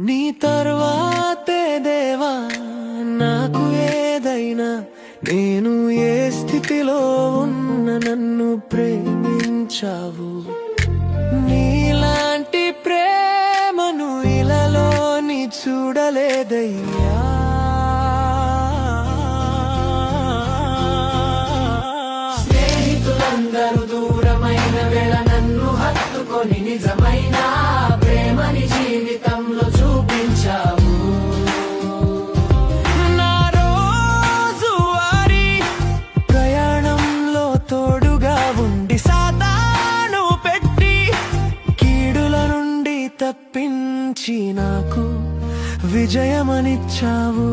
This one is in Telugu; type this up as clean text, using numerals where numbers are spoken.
నీ తర్వాతే దేవా నాకు ఏదైనా, నేను ఏ స్థితిలో ఉన్న నన్ను ప్రేమించావు. నీలాంటి ప్రేమను ఇలాలోని చూడలేదయ్యా. స్నేహితులందరూ దూరమైన వేళ నన్ను హత్తుకొని నిజమైన ప్రేమని జీవితంలో చూపించావు. నా రోజువారీ ప్రయాణంలో తోడుగా ఉండి సాతాను పెట్టి కీడుల నుండి తప్పించి నాకు విజయమనిచ్చావు.